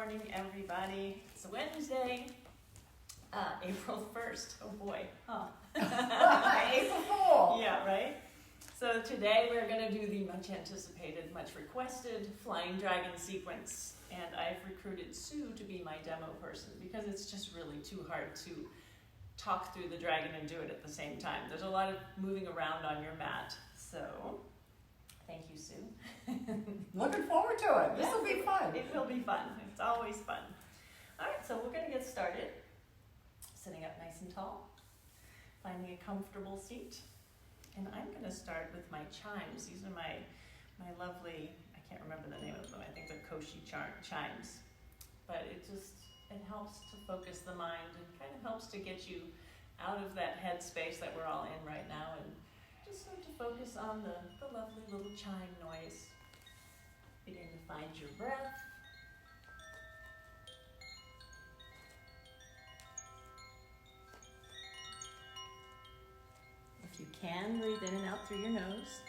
morning, everybody. It's Wednesday, April 1st. Oh boy, huh? April Fool! Yeah, right? So today we're going to do the much anticipated, much requested flying dragon sequence. And I've recruited Sue to be my demo person because it's just really too hard to talk through the dragon and do it at the same time. There's a lot of moving around on your mat. So thank you, Sue. Looking forward to it. This will be fun. It will be fun. It's always fun. All right, so we're going to get started. Sitting up nice and tall, finding a comfortable seat. And I'm going to start with my chimes. These are my lovely, I can't remember the name of them. I think they're Koshi chimes. But it helps to focus the mind and kind of helps to get you out of that head space that we're all in right now and just start to focus on the lovely little chime noise. Begin to find your breath. If you can, breathe in and out through your nose.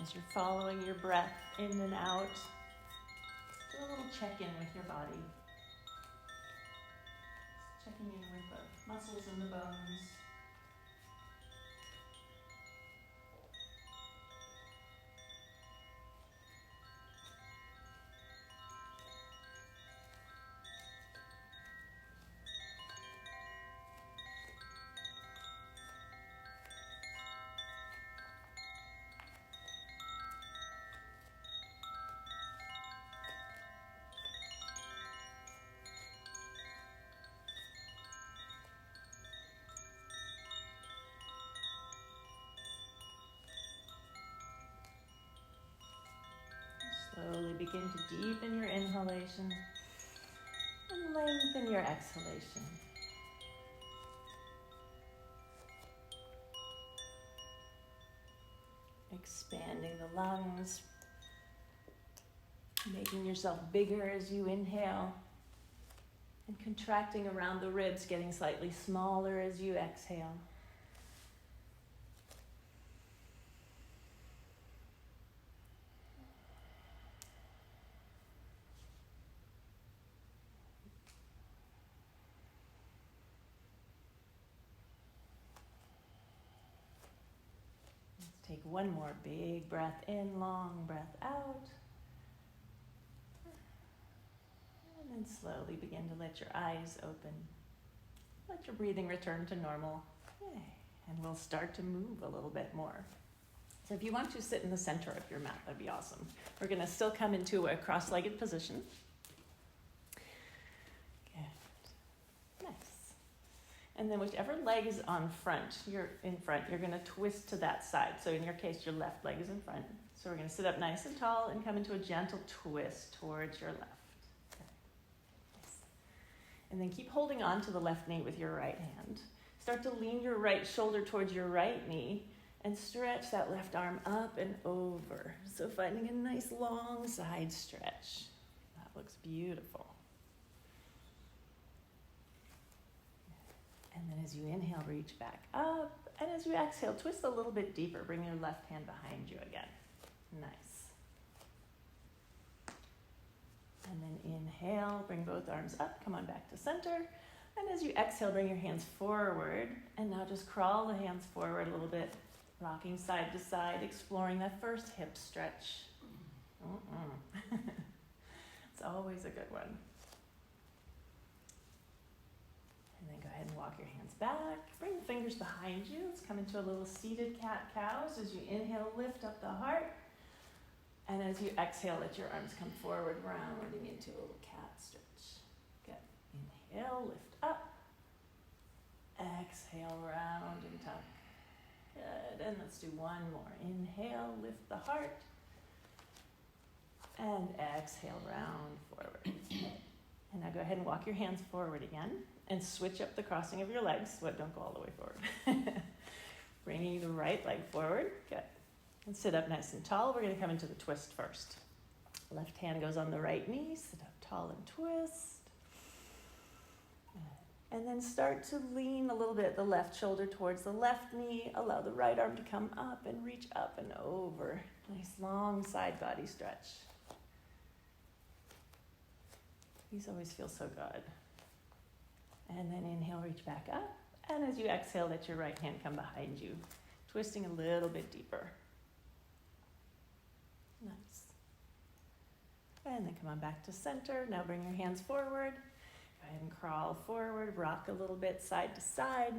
As you're following your breath in and out, do a little check-in with your body. Checking in with the muscles and the bones. Slowly begin to deepen your inhalation and lengthen your exhalation. Expanding the lungs, making yourself bigger as you inhale, and contracting around the ribs, getting slightly smaller as you exhale. Take one more big breath in, long breath out. And then slowly begin to let your eyes open. Let your breathing return to normal. Yay. And we'll start to move a little bit more. So if you want to sit in the center of your mat, that'd be awesome. We're going to still come into a cross-legged position. Good. Nice. And then whichever leg is you're going to twist to that side. So in your case, your left leg is in front. So we're going to sit up nice and tall and come into a gentle twist towards your left. Okay. Nice. And then keep holding on to the left knee with your right hand. Start to lean your right shoulder towards your right knee and stretch that left arm up and over. So finding a nice long side stretch. That looks beautiful. And then as you inhale, reach back up. And as you exhale, twist a little bit deeper. Bring your left hand behind you again. Nice. And then inhale, bring both arms up. Come on back to center. And as you exhale, bring your hands forward. And now just crawl the hands forward a little bit. Rocking side to side, exploring that first hip stretch. It's always a good one. And then go ahead and walk your hands back. Bring the fingers behind you. Let's come into a little seated cat-cows. As you inhale, lift up the heart. And as you exhale, let your arms come forward, rounding into a little cat stretch. Good. Inhale, lift up. Exhale, round and tuck. Good. And let's do one more. Inhale, lift the heart. And exhale, round forward. And now go ahead and walk your hands forward again. And switch up the crossing of your legs. Don't go all the way forward. Bringing the right leg forward. Good. And sit up nice and tall. We're going to come into the twist first. Left hand goes on the right knee. Sit up tall and twist. And then start to lean a little bit the left shoulder towards the left knee. Allow the right arm to come up and reach up and over. Nice long side body stretch. These always feel so good. And then inhale, reach back up. And as you exhale, let your right hand come behind you, twisting a little bit deeper. Nice. And then come on back to center. Now bring your hands forward. Go ahead and crawl forward, rock a little bit side to side.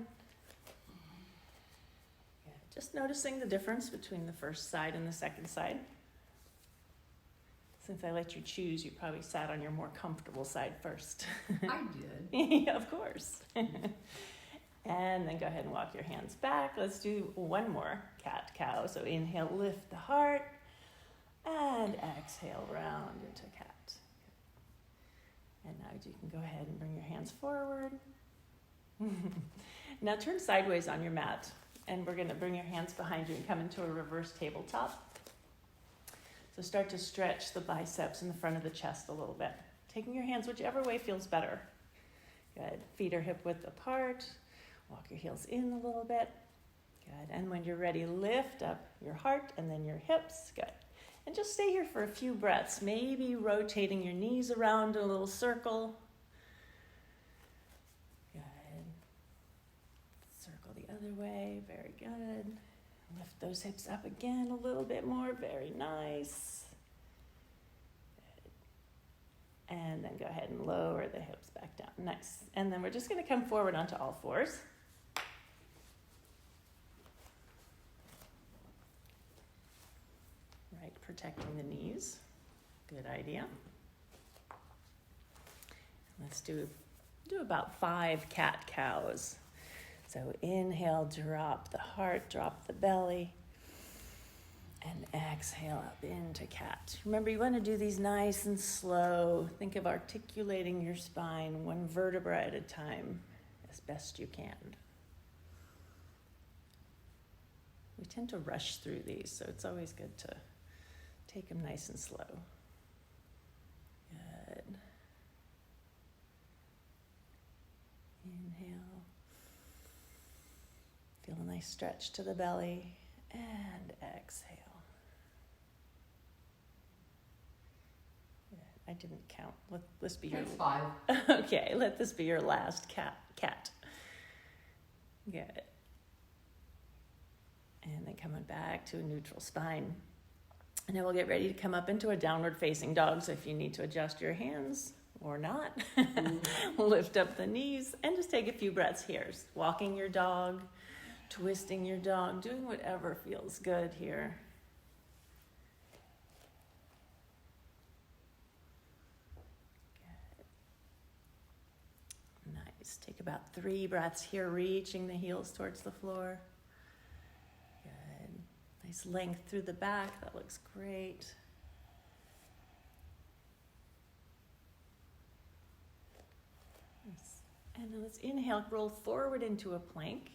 Yeah, just noticing the difference between the first side and the second side. Since I let you choose, you probably sat on your more comfortable side first. I did. Yeah, of course. And then go ahead and walk your hands back. Let's do one more cat-cow. So inhale, lift the heart. And exhale, round into cat. And now you can go ahead and bring your hands forward. Now turn sideways on your mat. And we're going to bring your hands behind you and come into a reverse tabletop. So start to stretch the biceps in the front of the chest a little bit. Taking your hands whichever way feels better. Good. Feet are hip width apart. Walk your heels in a little bit. Good. And when you're ready, lift up your heart and then your hips. Good. And just stay here for a few breaths, maybe rotating your knees around a little circle. Good. Circle the other way, very good. Lift those hips up again a little bit more, very nice. Good. And then go ahead and lower the hips back down, nice. And then we're just gonna come forward onto all fours. Protecting the knees. Good idea. Let's do about 5 cat-cows. So inhale, drop the heart, drop the belly, and exhale up into cat. Remember, you want to do these nice and slow. Think of articulating your spine one vertebra at a time as best you can. We tend to rush through these, so it's always good to take them nice and slow. Good. Inhale. Feel a nice stretch to the belly. And exhale. Good. I didn't count. Let this be your... That's 5. Okay, let this be your last cat. Good. And then coming back to a neutral spine. And then we'll get ready to come up into a downward facing dog. So if you need to adjust your hands or not, lift up the knees and just take a few breaths here. Walking your dog, twisting your dog, doing whatever feels good here. Good. Nice. Take about 3 breaths here, reaching the heels towards the floor. Nice length through the back. That looks great. Nice. And then let's inhale, roll forward into a plank.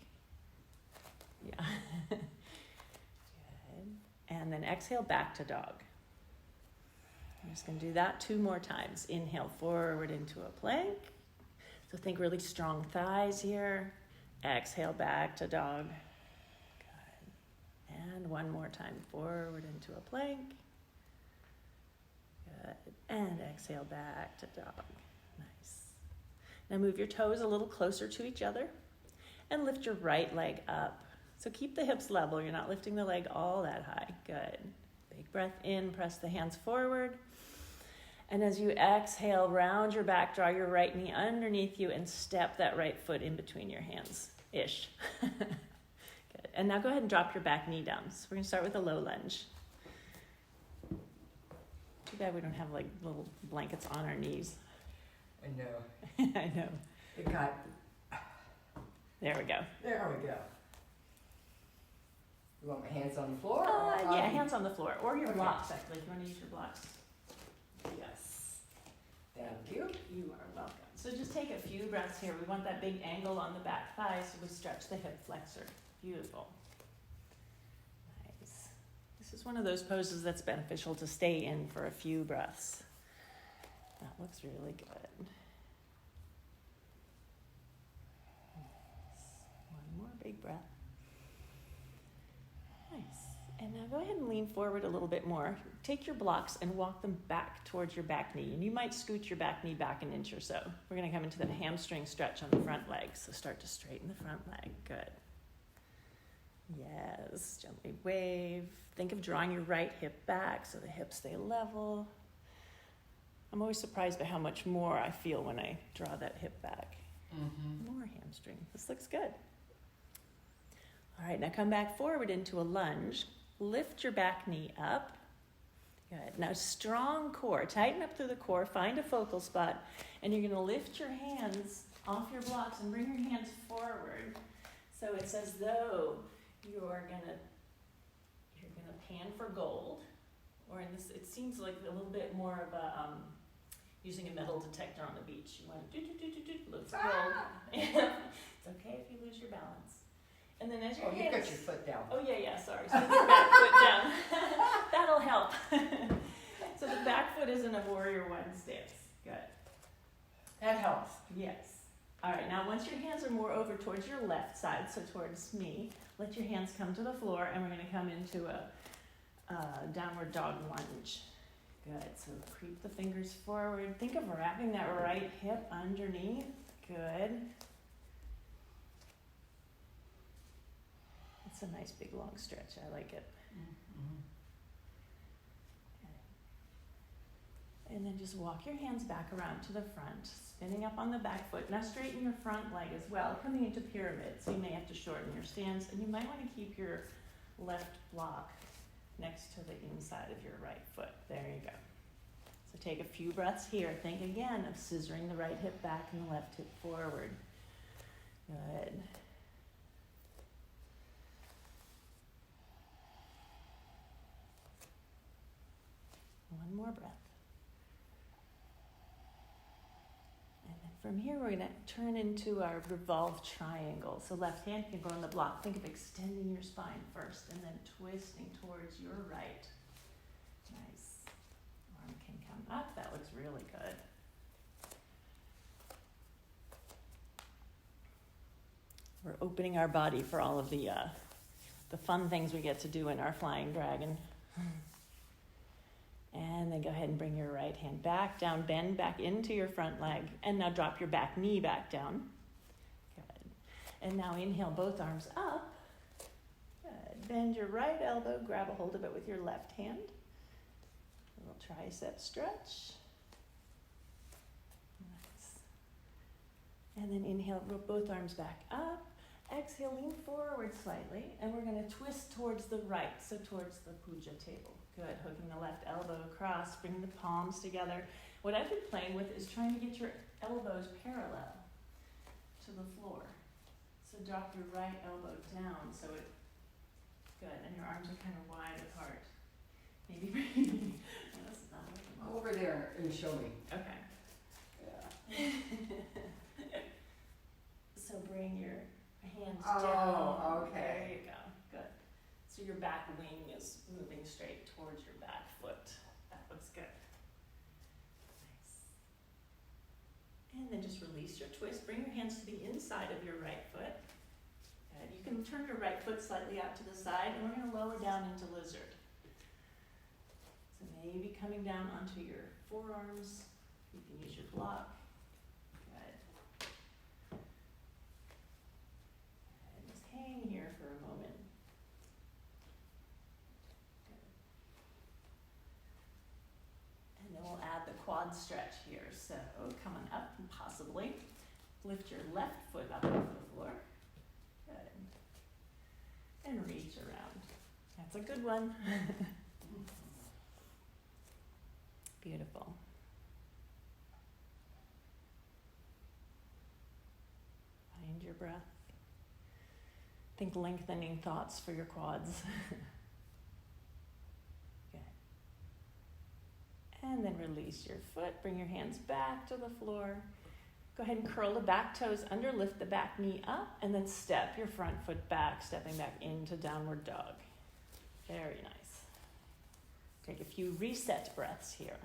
Yeah. Good. And then exhale back to dog. I'm just going to do that 2 more times. Inhale forward into a plank. So think really strong thighs here. Exhale back to dog. And 1 more time, forward into a plank. Good. And exhale back to dog. Nice. Now move your toes a little closer to each other and lift your right leg up. So keep the hips level. You're not lifting the leg all that high. Good. Big breath in, press the hands forward. And as you exhale, round your back, draw your right knee underneath you and step that right foot in between your hands-ish. Good. And now go ahead and drop your back knee down. So we're going to start with a low lunge. Too bad we don't have like little blankets on our knees. I know. I know. It got... There we go. There we go. You want my hands on the floor? Yeah, hands on the floor. Or your blocks, actually. If you want to use your blocks. Yes. Thank you. You are welcome. So just take a few breaths here. We want that big angle on the back thigh, so we stretch the hip flexor. Beautiful. Nice. This is one of those poses that's beneficial to stay in for a few breaths. That looks really good. deep breath. Nice. And now go ahead and lean forward a little bit more. Take your blocks and walk them back towards your back knee. And you might scoot your back knee back an inch or so. We're going to come into that hamstring stretch on the front leg. So start to straighten the front leg. Good. Yes. Gently wave. Think of drawing your right hip back so the hips stay level. I'm always surprised by how much more I feel when I draw that hip back. More hamstring. This looks good. All right, now come back forward into a lunge. Lift your back knee up. Good. Now strong core. Tighten up through the core. Find a focal spot. And you're going to lift your hands off your blocks and bring your hands forward. So it's as though you're going to pan for gold. Or in this, it seems like a little bit more of a using a metal detector on the beach. You want to look for gold. It's okay if you lose your balance. And then as your hands... you got your foot down. Oh, yeah, sorry. So your back foot down. That'll help. So the back foot is in a warrior one stance. Good. That helps. Yes. All right, now once your hands are more over towards your left side, so towards me, let your hands come to the floor, and we're going to come into a downward dog lunge. Good. So creep the fingers forward. Think of wrapping that right hip underneath. Good. It's a nice big long stretch. I like it. And then just walk your hands back around to the front, spinning up on the back foot. Now straighten your front leg as well, coming into pyramid. So you may have to shorten your stance, and you might want to keep your left block next to the inside of your right foot. There you go. So take a few breaths here. Think again of scissoring the right hip back and the left hip forward. Good. One more breath. And then from here, we're going to turn into our revolved triangle. So left hand can go on the block. Think of extending your spine first and then twisting towards your right. Nice. Arm can come up. That looks really good. We're opening our body for all of the fun things we get to do in our flying dragon. And then go ahead and bring your right hand back down, bend back into your front leg, and now drop your back knee back down. Good. And now inhale both arms up. Good. Bend your right elbow, grab a hold of it with your left hand. A little tricep stretch. Nice. And then inhale, roll both arms back up. Exhale, lean forward slightly, and we're going to twist towards the right, so towards the puja table. Good, hooking the left elbow across, bringing the palms together. What I've been playing with is trying to get your elbows parallel to the floor. So drop your right elbow down, so it, good, and your arms are kind of wide apart. Maybe, that's not working. Go over there and show me. Okay. Yeah. So bring your hands Oh, down. okay. There you go. Good. So your back wing is moving straight towards your back foot. That looks good. Nice. And then just release your twist. Bring your hands to the inside of your right foot. Good. You can turn your right foot slightly out to the side, and we're going to lower down into lizard. So maybe coming down onto your forearms. You can use your block. Hang here for a moment. And then we'll add the quad stretch here. So coming up and possibly lift your left foot up off the floor. Good. And reach around. That's a good one. Beautiful. Find your breath. Think lengthening thoughts for your quads. Okay. And then release your foot. Bring your hands back to the floor. Go ahead and curl the back toes under. Lift the back knee up. And then step your front foot back, stepping back into downward dog. Very nice. Take a few reset breaths here.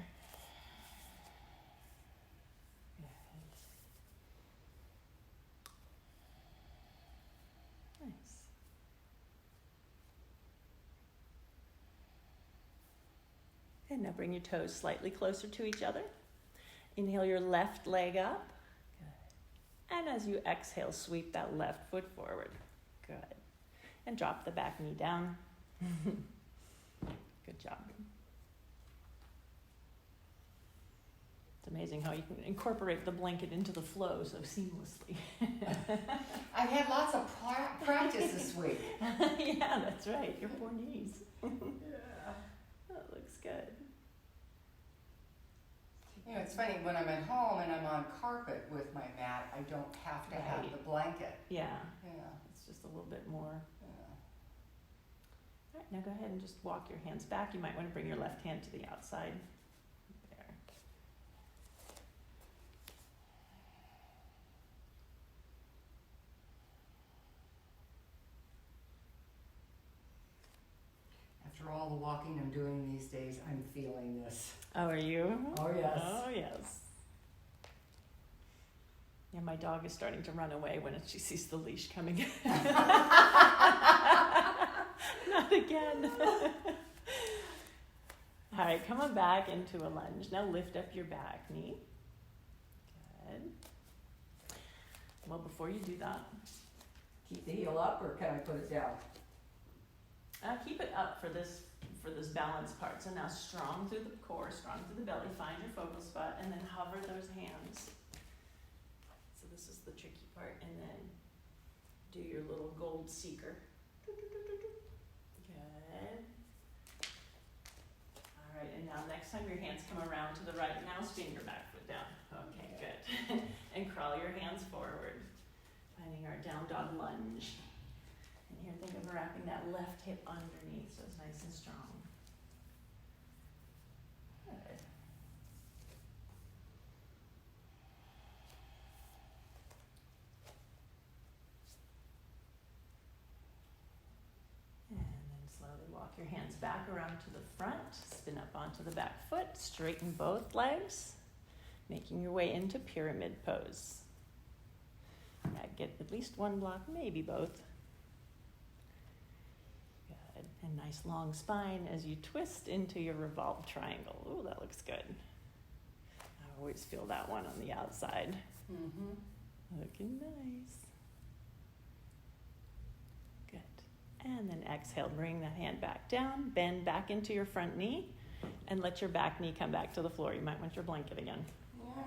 Nice. Good, now bring your toes slightly closer to each other. Inhale your left leg up. Good. And as you exhale, sweep that left foot forward. Good. And drop the back knee down. Good job. It's amazing how you can incorporate the blanket into the flow so seamlessly. I've had lots of practice this week. Yeah, that's right. Your poor knees. Yeah. That looks good. You know, it's funny, when I'm at home and I'm on carpet with my mat, I don't have to have Right. the blanket. Yeah, Yeah. it's just a little bit more. Yeah. All right, now go ahead and just walk your hands back. You might want to bring your left hand to the outside. There. After all the walking I'm doing these days, I'm feeling this. Oh, are you? Oh, yes. Oh, yes. Yeah, my dog is starting to run away when she sees the leash coming. Not again. All right, come on back into a lunge. Now lift up your back knee. Good. Well, before you do that, Keep the heel up, or can I put it down? keep it up for this balance part. So now strong through the core, strong through the belly. Find your focal spot, and then hover those hands. So this is the tricky part, and then do your little gold seeker. Good. All right, and now next time your hands come around to the right, now spin your back foot down. Okay, good. And crawl your hands forward, finding our down dog lunge. And here, think of wrapping that left hip underneath so it's nice and strong. Good. And then slowly walk your hands back around to the front, spin up onto the back foot, straighten both legs, making your way into pyramid pose. Yeah, get at least one block, maybe both. Good. And nice long spine as you twist into your revolved triangle. Ooh, that looks good. I always feel that one on the outside. Mm-hmm. Looking nice. Good. And then exhale, bring that hand back down, bend back into your front knee, and let your back knee come back to the floor. You might want your blanket again.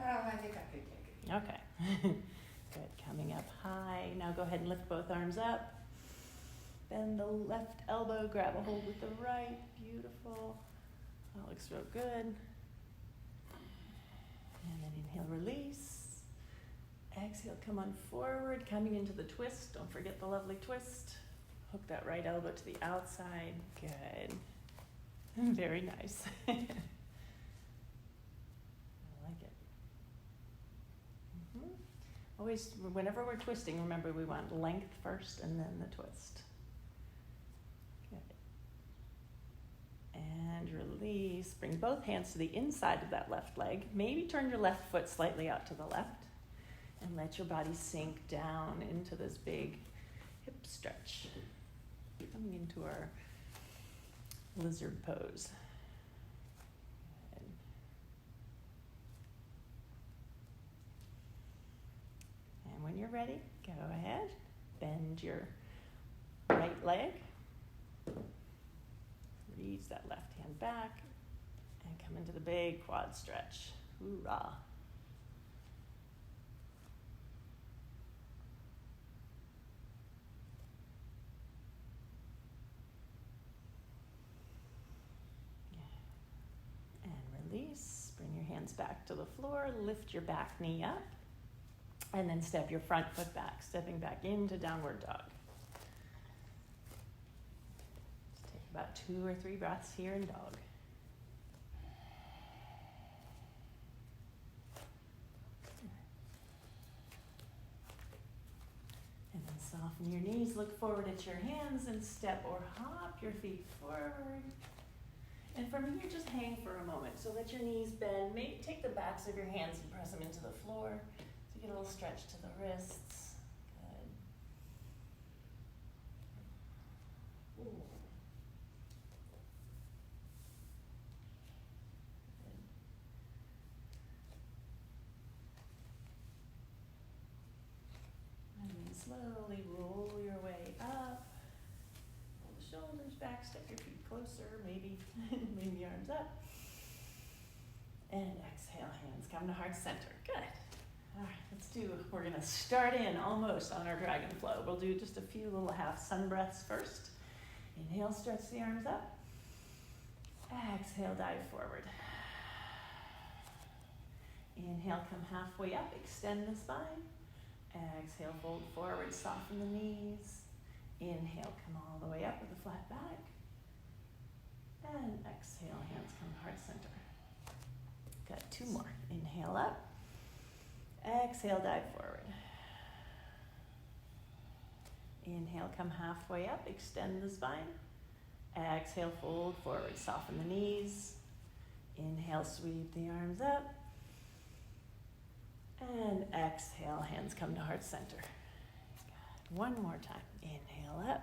Yeah, I think I could take it. Okay. Good. Coming up high. Now go ahead and lift both arms up. Bend the left elbow, grab a hold with the right. Beautiful. That looks real good. And then inhale, release. Exhale, come on forward, coming into the twist. Don't forget the lovely twist. Hook that right elbow to the outside. Good. Very nice. I like it. Mm-hmm. Always, whenever we're twisting, remember we want length first and then the twist. Good. And release. Bring both hands to the inside of that left leg. Maybe turn your left foot slightly out to the left. And let your body sink down into this big hip stretch. Coming into our lizard pose. Good. And when you're ready, go ahead. Bend your right leg. Reach that left hand back. And come into the big quad stretch. Hoorah. Release, bring your hands back to the floor, lift your back knee up, and then step your front foot back, stepping back into downward dog. Just take about 2 or 3 breaths here in dog. And then soften your knees, look forward at your hands, and step or hop your feet forward. And from here, just hang for a moment. So let your knees bend. Maybe take the backs of your hands and press them into the floor. So you get a little stretch to the wrists. Good. Ooh. slowly roll your way up. Pull the shoulders back, step your feet closer, maybe bring the arms up. And exhale, hands come to heart center. Good. All right, we're gonna start in almost on our dragon flow. We'll do just a few little half sun breaths first. Inhale, stretch the arms up. Exhale, dive forward. Inhale, come halfway up, extend the spine. Exhale, fold forward, soften the knees. Inhale, come all the way up with a flat back. And exhale, hands come to heart center. Got 2 more. Inhale up. Exhale, dive forward. Inhale, come halfway up, extend the spine. Exhale, fold forward, soften the knees. Inhale, sweep the arms up. And exhale, hands come to heart center. Good. 1 more time. Inhale up.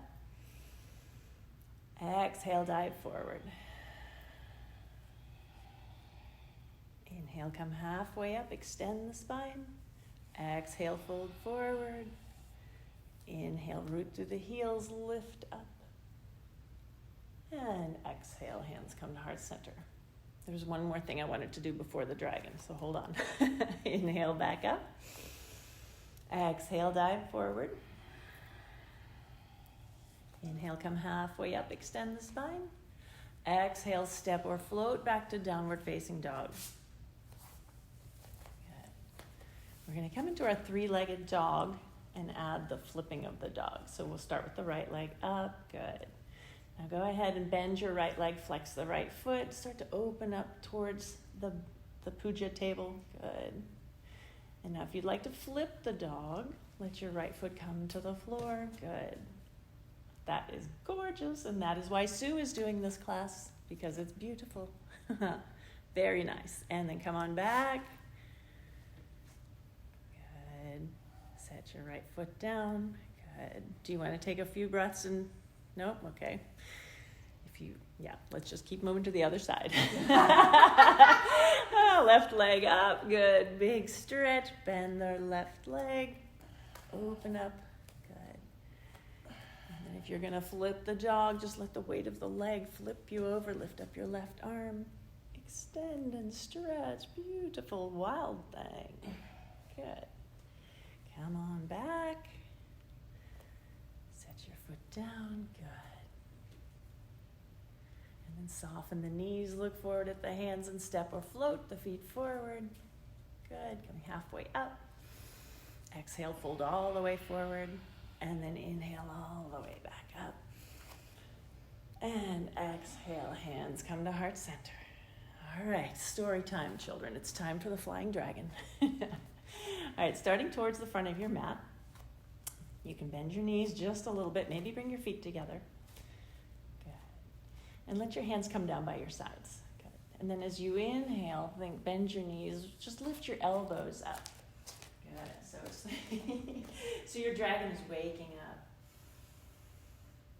Exhale, dive forward. Inhale, come halfway up, extend the spine. Exhale, fold forward. Inhale, root through the heels, lift up. And exhale, hands come to heart center. There's 1 more thing I wanted to do before the dragon, so hold on. Inhale, back up. Exhale, dive forward. Inhale, come halfway up, extend the spine. Exhale, step or float back to downward facing dog. Good. We're going to come into our 3-legged dog and add the flipping of the dog. So we'll start with the right leg up. Good. Now go ahead and bend your right leg, flex the right foot, start to open up towards the puja table. Good. And now if you'd like to flip the dog, let your right foot come to the floor. Good. That is gorgeous, and that is why Sue is doing this class, because it's beautiful. Very nice. And then come on back. Good. Set your right foot down. Good. Do you want to take a few breaths and... Nope? Okay. Let's just keep moving to the other side. Left leg up. Good. Big stretch. Bend the left leg. Open up. Good. And then if you're going to flip the dog, just let the weight of the leg flip you over. Lift up your left arm. Extend and stretch. Beautiful. Wild thing. Good. Come on back. Set your foot down. Good. And then soften the knees, look forward at the hands and step or float the feet forward. Good, coming halfway up. Exhale, fold all the way forward. And then inhale all the way back up. And exhale, hands come to heart center. All right, story time, children. It's time for the flying dragon. All right, starting towards the front of your mat. You can bend your knees just a little bit. Maybe bring your feet together. And let your hands come down by your sides. Good. And then as you inhale, bend your knees, just lift your elbows up. Good. So so your dragon is waking up.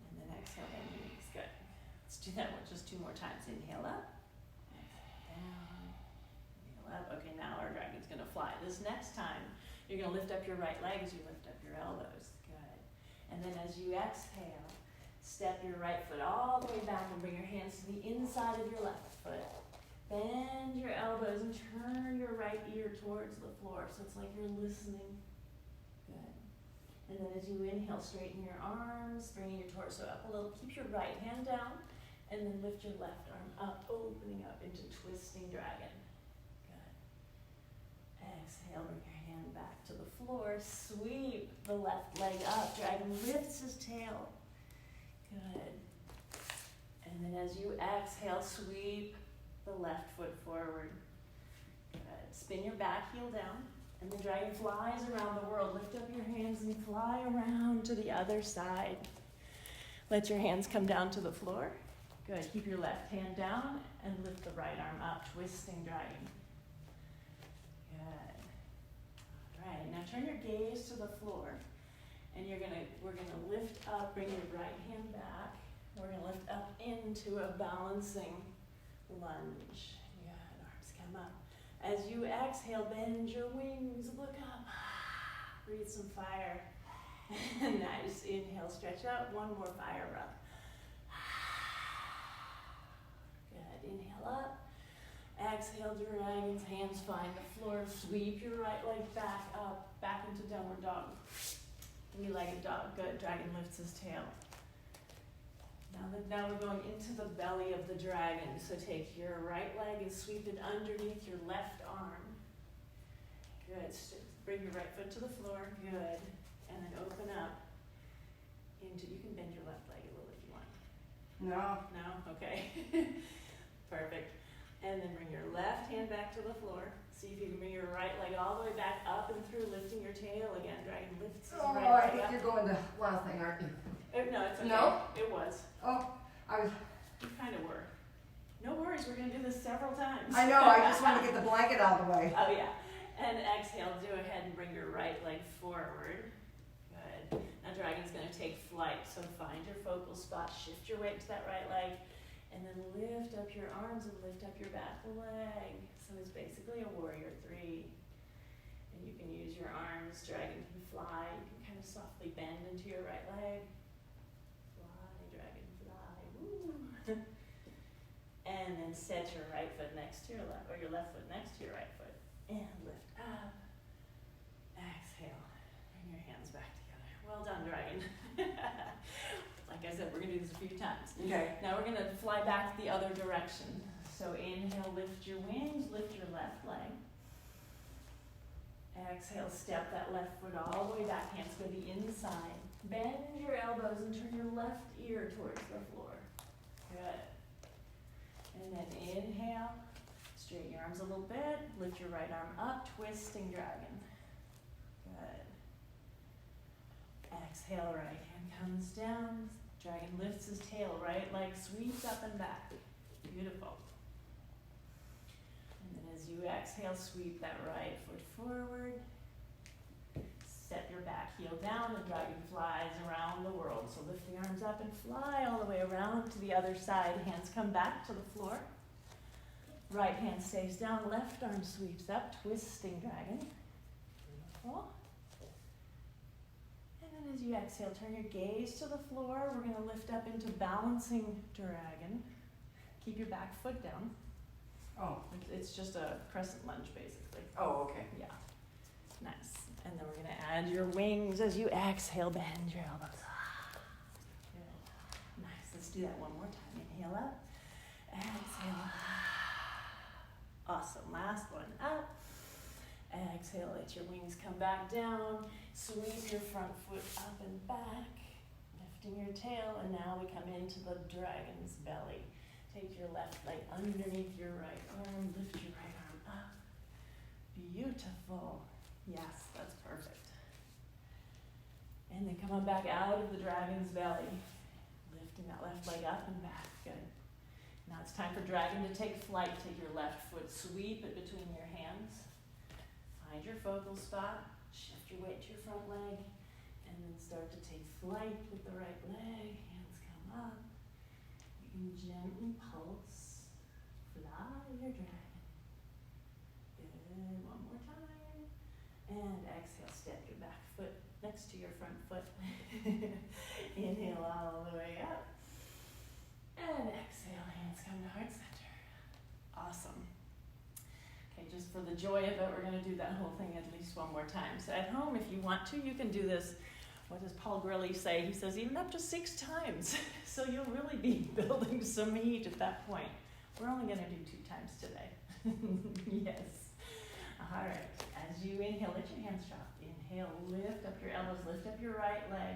And then exhale, bend your knees. Good. Let's do that one just 2 more times. Inhale up. Exhale down. Inhale up. Okay, now our dragon's going to fly. This next time, you're going to lift up your right leg as you lift up your elbows. Good. And then as you exhale, step your right foot all the way back and bring your hands to the inside of your left foot. Bend your elbows and turn your right ear towards the floor. So it's like you're listening. Good. And then as you inhale, straighten your arms, bringing your torso up a little. Keep your right hand down and then lift your left arm up, opening up into twisting dragon. Good. Exhale, bring your hand back to the floor. Sweep the left leg up. Dragon lifts his tail. Good. And then as you exhale, sweep the left foot forward. Good. Spin your back heel down, and the dragon flies around the world. Lift up your hands and fly around to the other side. Let your hands come down to the floor. Good. Keep your left hand down and lift the right arm up, twisting dragon. Good. All right. Now turn your gaze to the floor. And we're gonna lift up, bring your right hand back. We're gonna lift up into a balancing lunge. Good, arms come up. As you exhale, bend your wings, look up. Breathe some fire. Nice. Inhale, stretch out. One more, fire up. Good. Inhale up. Exhale, dragons. Hands find the floor. Sweep your right leg back up, back into downward dog. Three-legged dog. Good. Dragon lifts his tail. Now we're going into the belly of the dragon. So take your right leg and sweep it underneath your left arm. Good. Bring your right foot to the floor. Good. And then open up into, you can bend your left leg a little if you want. No. No? Okay. Perfect. And then bring your left hand back to the floor. See if you can bring your right leg all the way back up and through, lifting your tail again. Dragon lifts his right leg I up. think you're going the wild thing, aren't you? No, it's okay. No? It was. Oh, You kind of were. No worries, we're going to do this several times. I know, I just want to get the blanket out of the way. Oh, yeah. And exhale, go ahead and bring your right leg forward. Good. Now dragon's going to take flight, so find your focal spot, shift your weight to that right leg, and then lift up your arms and lift up your back leg. So it's basically a warrior three. And you can use your arms, dragon can fly, you can kind of softly bend into your right leg. Fly, dragon, fly, woo. And then set your right foot next to your left, or your left foot next to your right foot. And lift up. Exhale. Bring your hands back together. Well done, dragon. Like I said, we're going to do this a few times. Okay. Now we're going to fly back the other direction. So inhale, lift your wings, lift your left leg. Exhale, step that left foot all the way back. Hands go to the inside. Bend your elbows and turn your left ear towards the floor. Good. And then inhale. Straighten your arms a little bit. Lift your right arm up, twisting dragon. Good. Exhale, right hand comes down. Dragon lifts his tail, right leg sweeps up and back. Beautiful. And then as you exhale, sweep that right foot forward. Set your back heel down, and dragon flies around the world. So lift the arms up and fly all the way around to the other side. Hands come back to the floor. Right hand stays down, left arm sweeps up, twisting dragon. Beautiful. And then as you exhale, turn your gaze to the floor. We're going to lift up into balancing dragon. Keep your back foot down. Oh. It's just a crescent lunge, basically. Oh, okay. Yeah. Nice. And then we're going to add your wings as you exhale, bend your elbows. Good. Nice. Let's do that one more time. Inhale up. Exhale. Awesome. Last one. Up. Exhale. Let your wings come back down. Sweep your front foot up and back. Lifting your tail. And now we come into the dragon's belly. Take your left leg underneath your right arm. Lift your right arm up. Beautiful. Yes, that's perfect. And then come on back out of the dragon's belly. Lifting that left leg up and back. Good. Now it's time for dragon to take flight. Take your left foot, sweep it between your hands. Find your focal spot. Shift your weight to your front leg. And then start to take flight with the right leg. Hands come up. You can gently pulse. Fly your dragon. Good. One more time. And exhale, step your back foot next to your front foot. Inhale all the way up. And exhale, hands come to heart center. Awesome. Okay, just for the joy of it, we're going to do that whole thing at least one more time. So at home, if you want to, you can do this. What does Paul Grilly say? He says even up to 6 times. So you'll really be building some heat at that point. We're only going to do 2 times today. Yes. All right. As you inhale, let your hands drop. Inhale, lift up your elbows, lift up your right leg.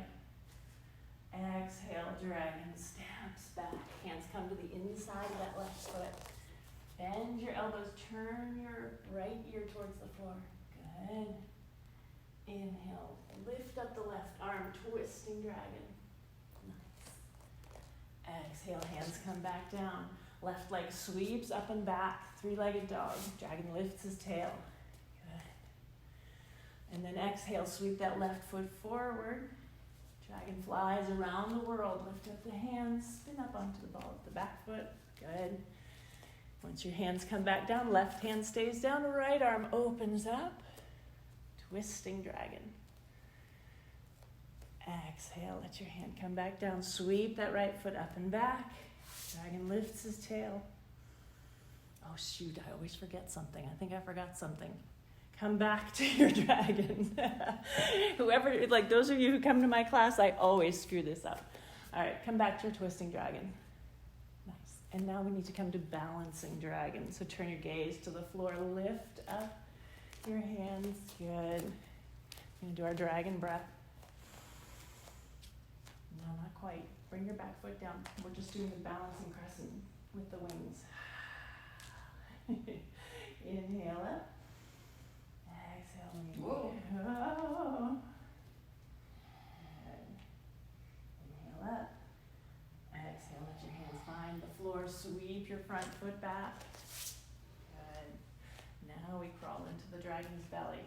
Exhale, dragon steps back. Hands come to the inside of that left foot. Bend your elbows, turn your right ear towards the floor. Good. Inhale, lift up the left arm, twisting dragon. Nice. Exhale, hands come back down. Left leg sweeps up and back, 3-legged dog. Dragon lifts his tail. Good. And then exhale, sweep that left foot forward. Dragon flies around the world. Lift up the hands, spin up onto the ball of the back foot. Good. Once your hands come back down, left hand stays down, right arm opens up. Twisting dragon. Exhale, let your hand come back down. Sweep that right foot up and back. Dragon lifts his tail. Oh shoot, I always forget something. I think I forgot something. Come back to your dragon. Whoever, like those of you who come to my class, I always screw this up. All right, come back to your twisting dragon. Nice. And now we need to come to balancing dragon. So turn your gaze to the floor, lift up your hands. Good. We're gonna do our dragon breath. No, not quite. Bring your back foot down. We're just doing the balancing crescent with the wings. Inhale up. Exhale. Whoa. Oh. Good. Inhale up. Exhale. Let your hands find the floor. Sweep your front foot back. Good. Now we crawl into the dragon's belly.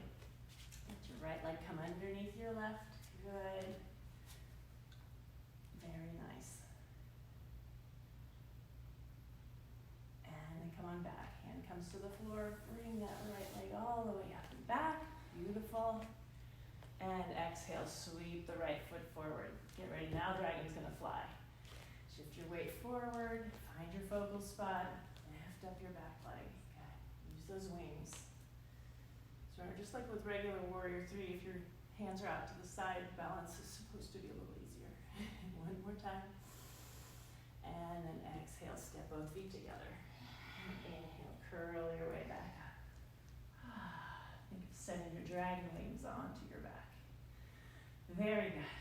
Let your right leg come underneath your left. Good. Very nice. And then come on back. Hand comes to the floor. Bring that right leg all the way up and back. Beautiful. And exhale, sweep the right foot forward. Get ready. Now dragon's gonna fly. Shift your weight forward. Find your focal spot. Lift up your back leg. Okay. Use those wings. So remember, just like with regular warrior 3, if your hands are out to the side, balance is supposed to be a little easier. One more time. And then exhale, step both feet together. Inhale, curl your way back up. Think of sending your dragon wings onto your back. Very good.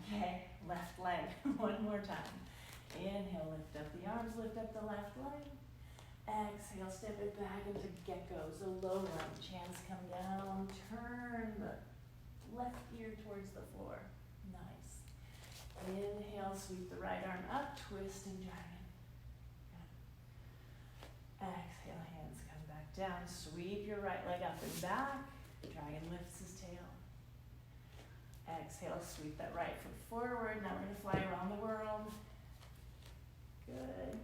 Okay, left leg. One more time. Inhale, lift up the arms, lift up the left leg. Exhale, step it back into gecko. So low lunge, hands come down. Turn the left ear towards the floor. Nice. Inhale, sweep the right arm up, twisting dragon. Good. Exhale, hands come back down. Sweep your right leg up and back. Dragon lifts his tail. Exhale, sweep that right foot forward. Now we're going to fly around the world. Good.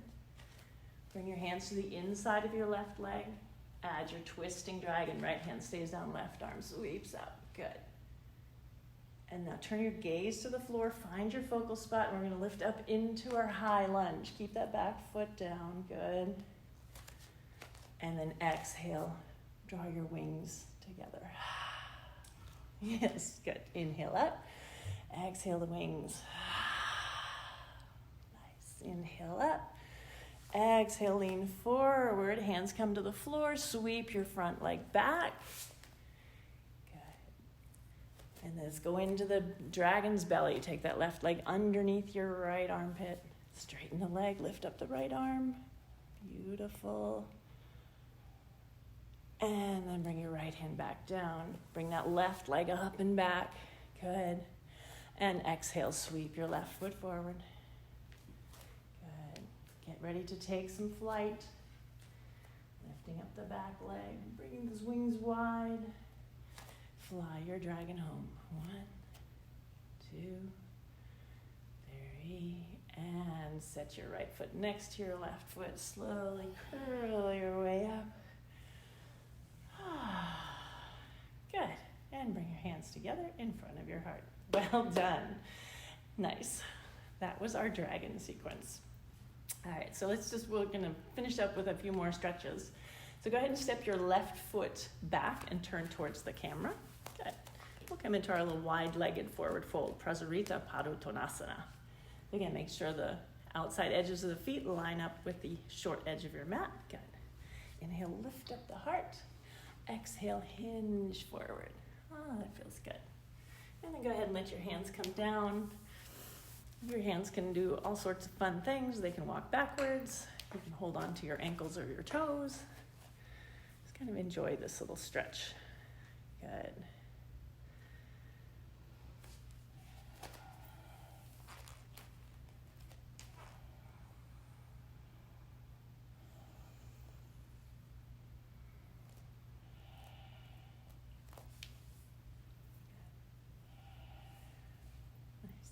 Bring your hands to the inside of your left leg. Add your twisting dragon. Right hand stays down, left arm sweeps up. Good. And now turn your gaze to the floor. Find your focal spot. And we're going to lift up into our high lunge. Keep that back foot down. Good. And then exhale. Draw your wings together. Yes, good. Inhale up. Exhale the wings. Nice. Inhale up. Exhale, lean forward. Hands come to the floor. Sweep your front leg back. Good. And let's go into the dragon's belly. Take that left leg underneath your right armpit. Straighten the leg. Lift up the right arm. Beautiful. And then bring your right hand back down. Bring that left leg up and back. Good. And exhale, sweep your left foot forward. Good. Get ready to take some flight. Lifting up the back leg. Bringing those wings wide. Fly your dragon home. 1, 2, 3. And set your right foot next to your left foot. Slowly curl your way up. Good. And bring your hands together in front of your heart. Well done. Nice. That was our dragon sequence. All right, so we're going to finish up with a few more stretches. So go ahead and step your left foot back and turn towards the camera. Good. We'll come into our little wide-legged forward fold, Prasarita Padottanasana. Again, make sure the outside edges of the feet line up with the short edge of your mat. Good. Inhale, lift up the heart. Exhale, hinge forward. Oh, that feels good. And then go ahead and let your hands come down. Your hands can do all sorts of fun things. They can walk backwards. You can hold on to your ankles or your toes. Just kind of enjoy this little stretch. Good.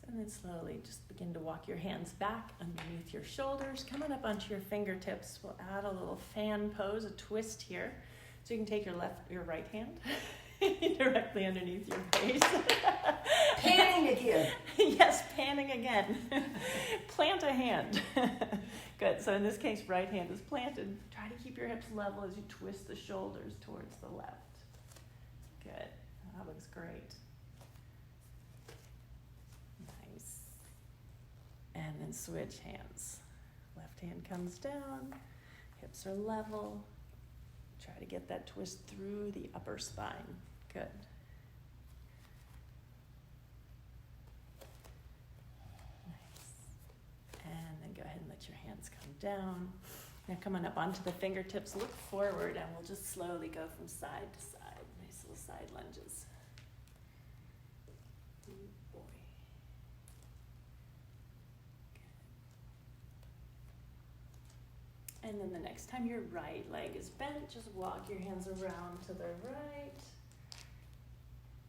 And then slowly just begin to walk your hands back underneath your shoulders, coming up onto your fingertips. We'll add a little fan pose, a twist here. So you can take your right hand directly underneath your face. Panning again. Yes, panning again. Plant a hand. Good. So in this case, right hand is planted. Try to keep your hips level as you twist the shoulders towards the left. Good. That looks great. Nice. And then switch hands. Left hand comes down. Hips are level. Try to get that twist through the upper spine. Good. Nice. And then go ahead and let your hands come down. Now come on up onto the fingertips, look forward, and we'll just slowly go from side to side. Nice little side lunges. Ooh, boy. Good. And then the next time your right leg is bent, just walk your hands around to the right.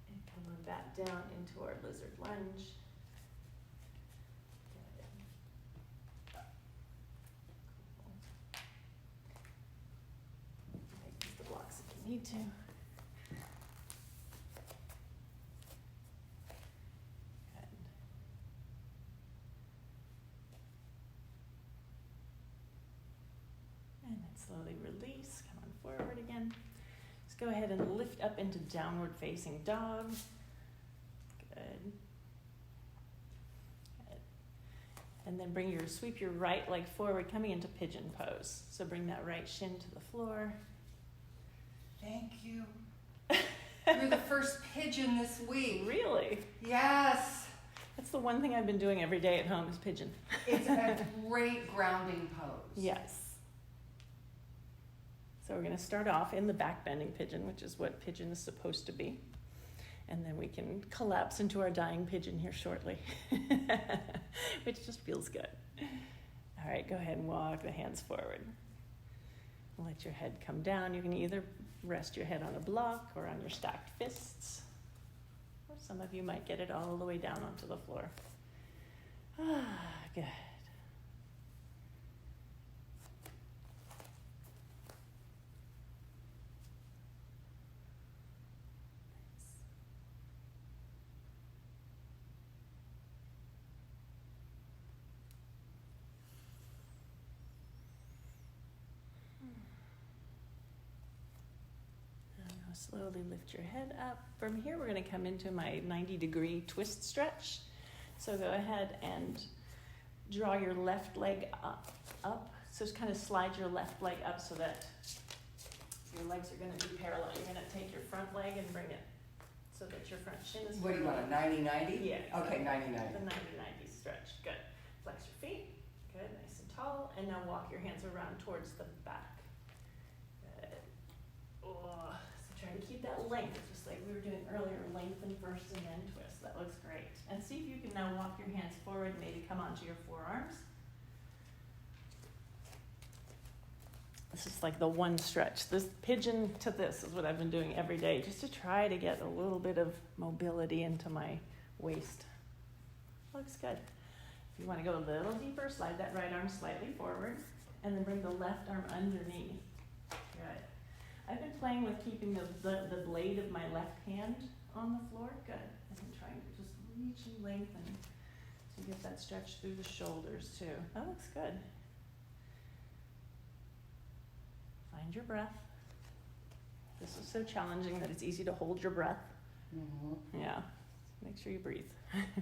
And come on back down into our lizard lunge. Use the blocks if you need to. Good. And then slowly release. Come on forward again. Just go ahead and lift up into downward facing dog. Good. Good. And then sweep your right leg forward, coming into pigeon pose. So bring that right shin to the floor. Thank you. You're the first pigeon this week. Really? Yes. That's the one thing I've been doing every day at home is pigeon. It's a great grounding pose. Yes. So we're going to start off in the back bending pigeon, which is what pigeon is supposed to be. And then we can collapse into our dying pigeon here shortly, which just feels good. All right, go ahead and walk the hands forward. Let your head come down. You can either rest your head on a block or on your stacked fists. Or some of you might get it all the way down onto the floor. Good. Slowly lift your head up. From here, we're going to come into my 90-degree twist stretch. So go ahead and draw your left leg up. So just kind of slide your left leg up so that your legs are going to be parallel. You're going to take your front leg and bring it so that your front shin is What do you want, a 90-90? Yeah. Okay, 90-90. The 90-90 stretch. Good. Flex your feet. Good, nice and tall. And now walk your hands around towards the back. Good. Oh. Try to keep that length, just like we were doing earlier. Lengthen first and then twist. That looks great. And see if you can now walk your hands forward, maybe come onto your forearms. This is like the one stretch. This pigeon to this is what I've been doing every day, just to try to get a little bit of mobility into my waist. Looks good. If you want to go a little deeper, slide that right arm slightly forward, and then bring the left arm underneath. Good. I've been playing with keeping the blade of my left hand on the floor. Good. I've been trying to just reach and lengthen to get that stretch through the shoulders too. That looks good. Find your breath. This is so challenging that it's easy to hold your breath. Mm-hmm. Yeah. Make sure you breathe. Okay,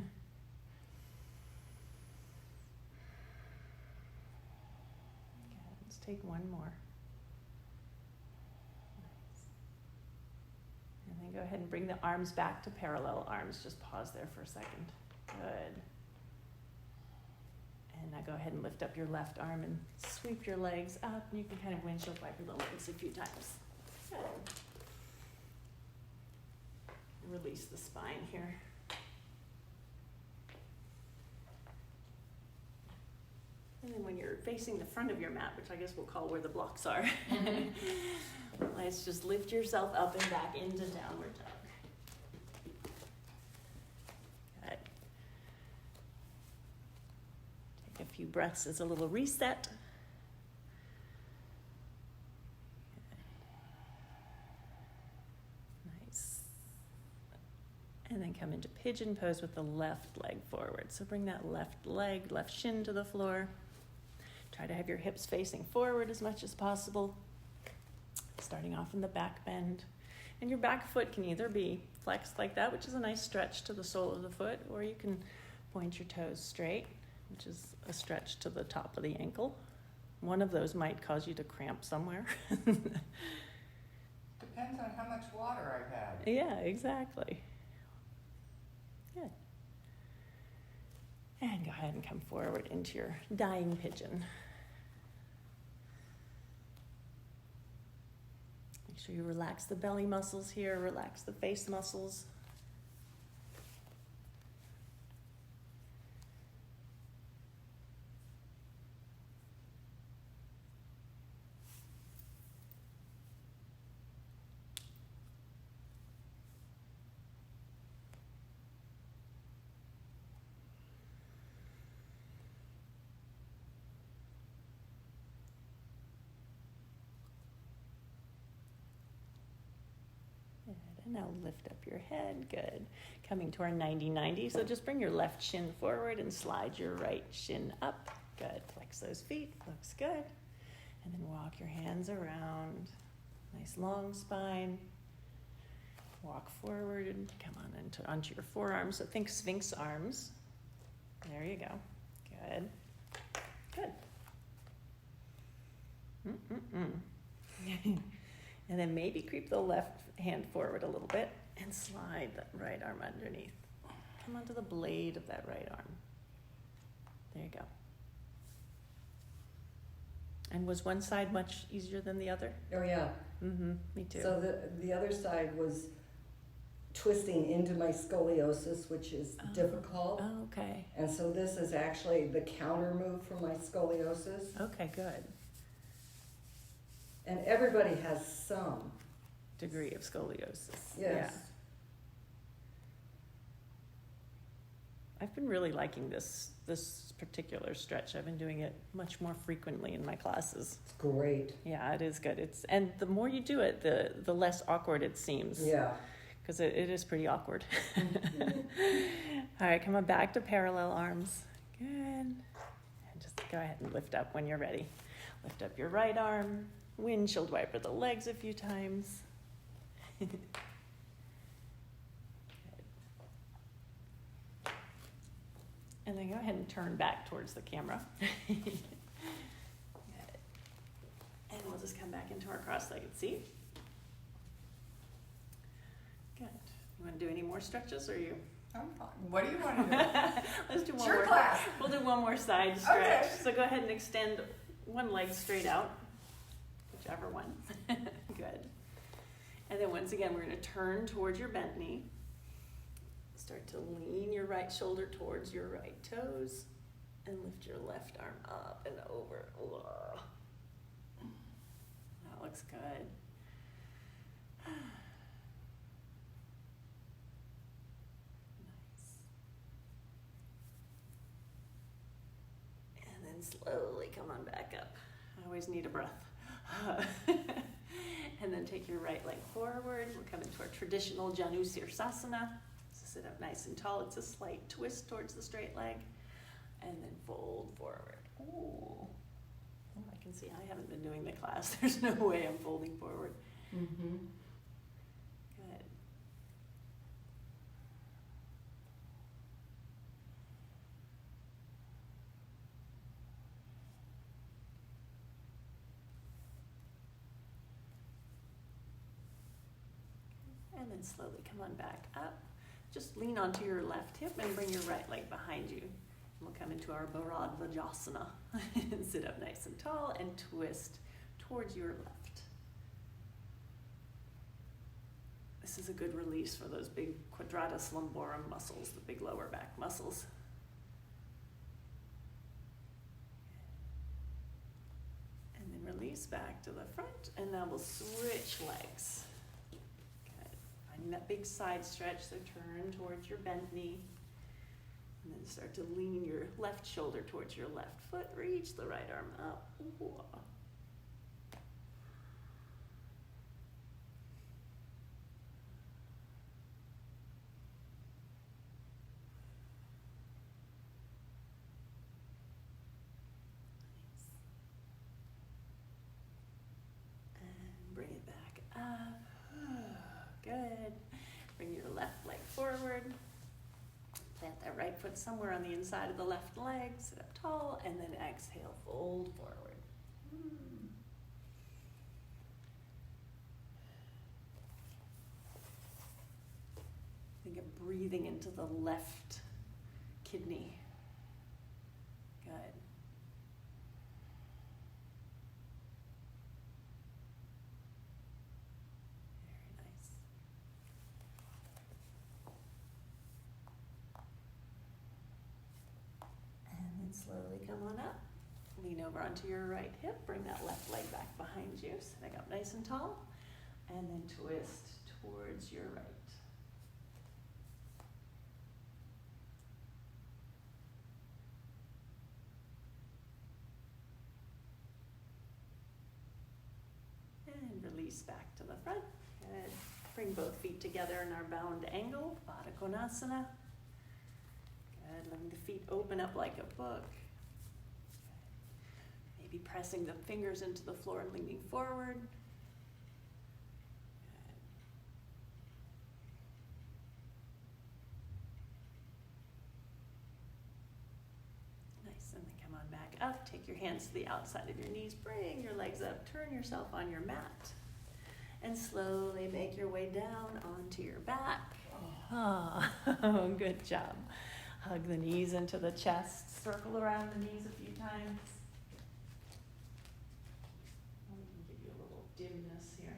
let's take one more. And then go ahead and bring the arms back to parallel arms. Just pause there for a second. Good. And now go ahead and lift up your left arm and sweep your legs up. And you can kind of windshield wiper the legs a few times. Good. Release the spine here. And then when you're facing the front of your mat, which I guess we'll call where the blocks are, let's just lift yourself up and back into downward dog. Good. Take a few breaths as a little reset. Good. Nice. And then come into pigeon pose with the left leg forward. So bring that left leg, left shin to the floor. Try to have your hips facing forward as much as possible. Starting off in the back bend. And your back foot can either be flexed like that, which is a nice stretch to the sole of the foot, or you can point your toes straight, which is a stretch to the top of the ankle. One of those might cause you to cramp somewhere. Depends on how much water I've had. Yeah, exactly. Good. And go ahead and come forward into your dying pigeon. Make sure you relax the belly muscles here, relax the face muscles. And now lift up your head, good. Coming to our 90-90, so just bring your left shin forward and slide your right shin up. Good, flex those feet, looks good. And then walk your hands around. Nice long spine. Walk forward and come on onto your forearms. So think Sphinx arms. There you go, good, good. And then maybe creep the left hand forward a little bit and slide that right arm underneath. Come onto the blade of that right arm. There you go. And was one side much easier than the other? Oh yeah. Mm-hmm, me too. So the other side was twisting into my scoliosis, which is difficult. Oh, okay. And so this is actually the counter move for my scoliosis. Okay, good. And everybody has some Degree of scoliosis. Yes. Yeah. I've been really liking this particular stretch. I've been doing it much more frequently in my classes. It's great. Yeah, it is good. And the more you do it, the less awkward it seems. Yeah. Because it is pretty awkward. All right, come on back to parallel arms. Good. And just go ahead and lift up when you're ready. Lift up your right arm. Windshield wiper the legs a few times. Good. And then go ahead and turn back towards the camera. Good. And we'll just come back into our cross-legged seat. Good. You want to do any more stretches, or you? I'm fine. What do you want to do? Let's do one Your more. class. We'll do one more side stretch. Okay. So go ahead and extend one leg straight out, whichever one. Good. And then once again, we're going to turn towards your bent knee. Start to lean your right shoulder towards your right toes and lift your left arm up and over. Whoa. That looks good. Nice. And then slowly come on back up. I always need a breath. And then take your right leg forward. We'll come into our traditional Janu Sirsasana. So sit up nice and tall. It's a slight twist towards the straight leg. And then fold forward. Ooh. Oh, I can see I haven't been doing the class. There's no way I'm folding forward. Mm-hmm. Good. And then slowly come on back up. Just lean onto your left hip and bring your right leg behind you. And we'll come into our Bharadvajasana. And sit up nice and tall and twist towards your left. This is a good release for those big quadratus lumborum muscles, the big lower back muscles. And then release back to the front, and now we'll switch legs. Finding that big side stretch, so turn towards your bent knee. And then start to lean your left shoulder towards your left foot. Reach the right arm up. Ooh. forward. Plant that right foot somewhere on the inside of the left leg, sit up tall, and then exhale, fold forward. Think of breathing into the left kidney. Good. Very nice. And then slowly come on up. Lean over onto your right hip. Bring that left leg back behind you. Sitting up nice and tall. And then twist towards your right. And release back to the front. Good. Bring both feet together in our bound angle, Baddha Konasana. Good. Letting the feet open up like a book. Maybe pressing the fingers into the floor and leaning forward. Nice. And then come on back up. Take your hands to the outside of your knees. Bring your legs up. Turn yourself on your mat. And slowly make your way down onto your back. Oh, good job. Hug the knees into the chest. Circle around the knees a few times. I'm going to give you a little dimness here.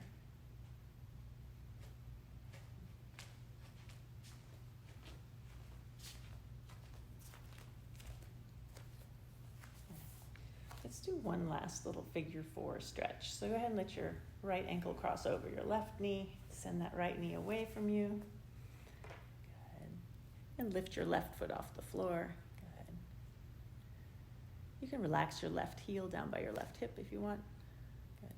Let's do one last little figure 4 stretch. So go ahead and let your right ankle cross over your left knee. Send that right knee away from you. Good. And lift your left foot off the floor. Good. You can relax your left heel down by your left hip if you want. Good.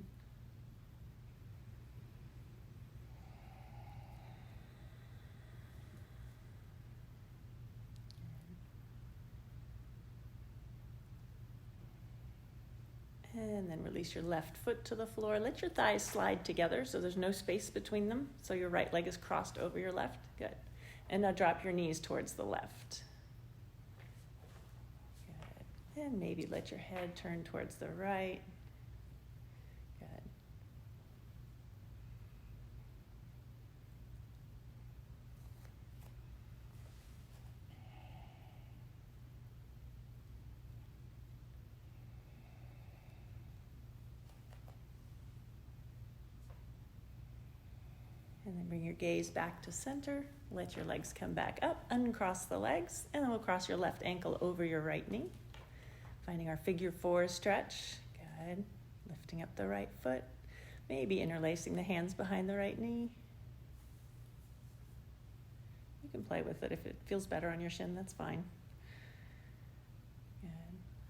And then release your left foot to the floor. Let your thighs slide together so there's no space between them. So your right leg is crossed over your left. Good. And now drop your knees towards the left. Good. And maybe let your head turn towards the right. Good. And then bring your gaze back to center. Let your legs come back up. Uncross the legs. And then we'll cross your left ankle over your right knee. Finding our figure 4 stretch. Good. Lifting up the right foot. Maybe interlacing the hands behind the right knee. You can play with it. If it feels better on your shin, that's fine. Good.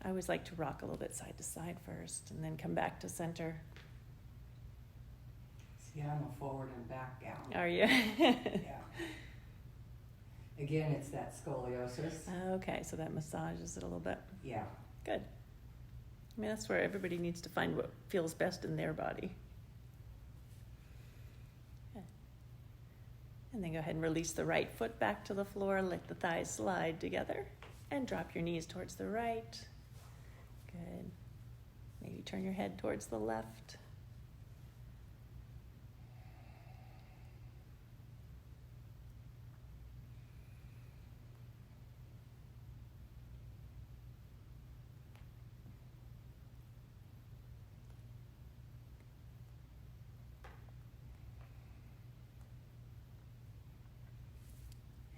I always like to rock a little bit side to side first and then come back to center. Yeah, I'm a forward and back gal. Are you? Yeah. Again, it's that scoliosis. Okay, so that massages it a little bit. Yeah. Good. I mean, that's where everybody needs to find what feels best in their body. Yeah. And then go ahead and release the right foot back to the floor. Let the thighs slide together. And drop your knees towards the right. Good. Maybe turn your head towards the left.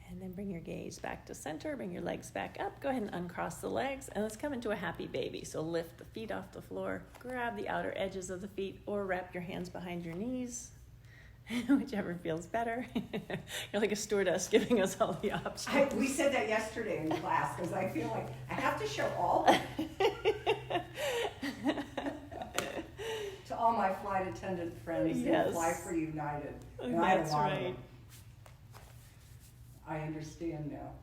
And then bring your gaze back to center, bring your legs back up. Go ahead and uncross the legs, and let's come into a happy baby. So lift the feet off the floor, grab the outer edges of the feet, or wrap your hands behind your knees, whichever feels better. You're like a stewardess giving us all the options. We said that yesterday in class because I feel like I have to show all to all my flight attendant friends Yes. that fly for United. And I have a That's lot of right. them. I understand now.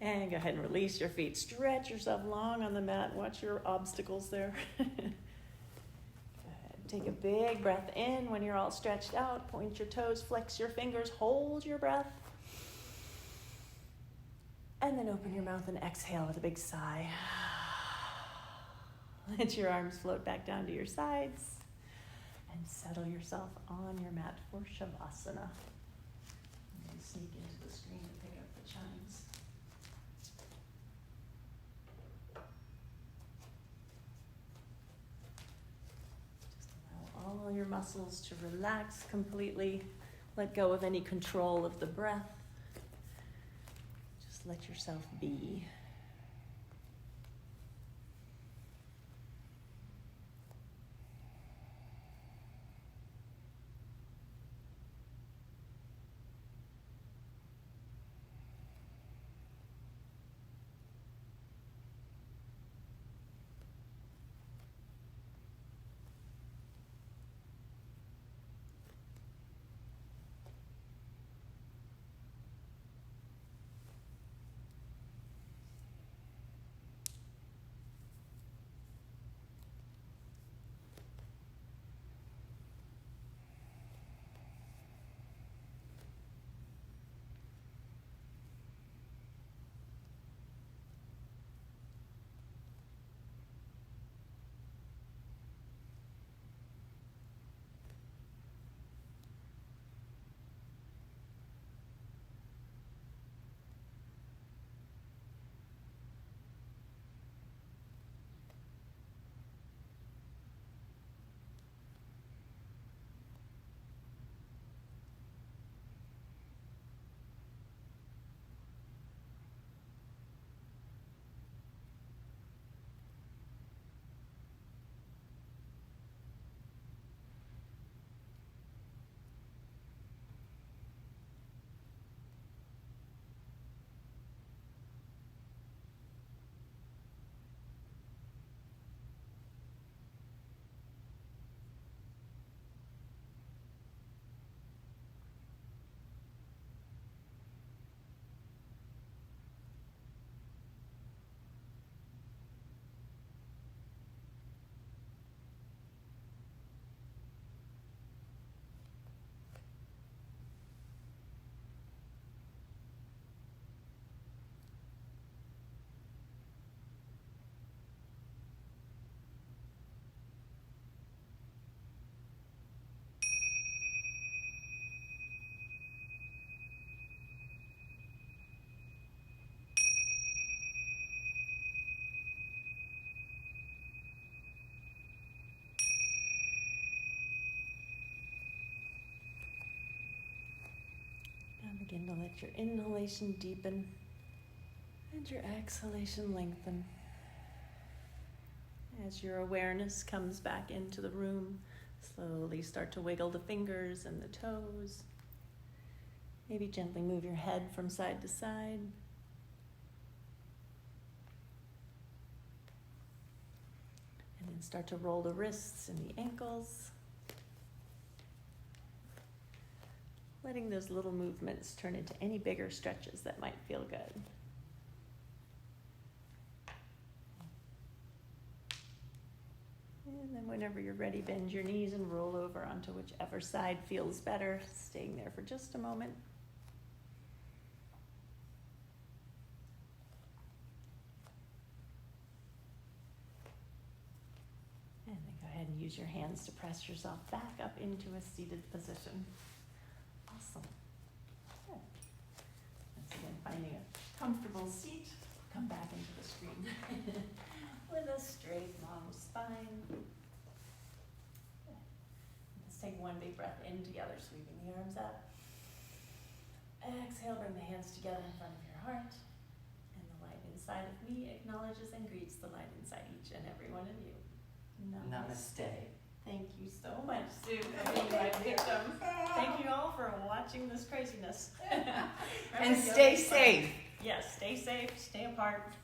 And go ahead and release your feet. Stretch yourself long on the mat. Watch your obstacles there. Go ahead. take a big breath in when you're all stretched out. Point your toes, flex your fingers, hold your breath. And then open your mouth and exhale with a big sigh. Let your arms float back down to your sides. And settle yourself on your mat for Shavasana. I'm going to sneak into the screen and pick up the chimes. Just allow all your muscles to relax completely. Let go of any control of the breath. Just let yourself be. And begin to let your inhalation deepen and your exhalation lengthen. As your awareness comes back into the room, slowly start to wiggle the fingers and the toes. Maybe gently move your head from side to side. And then start to roll the wrists and the ankles. Letting those little movements turn into any bigger stretches that might feel good. And then whenever you're ready, bend your knees and roll over onto whichever side feels better, staying there for just a moment. And then go ahead and use your hands to press yourself back up into a seated position. Awesome. Good. Once again, finding a comfortable seat, come back into the screen with a straight, long spine. Good. Let's take one big breath in together, sweeping the arms up. Exhale, bring the hands together in front of your heart. And the light inside of me acknowledges and greets the light inside each and every one of you. Namaste. Thank you so much, Sue, for being my victim. Thank you all for watching this craziness. And stay safe. Yes, stay safe, stay apart.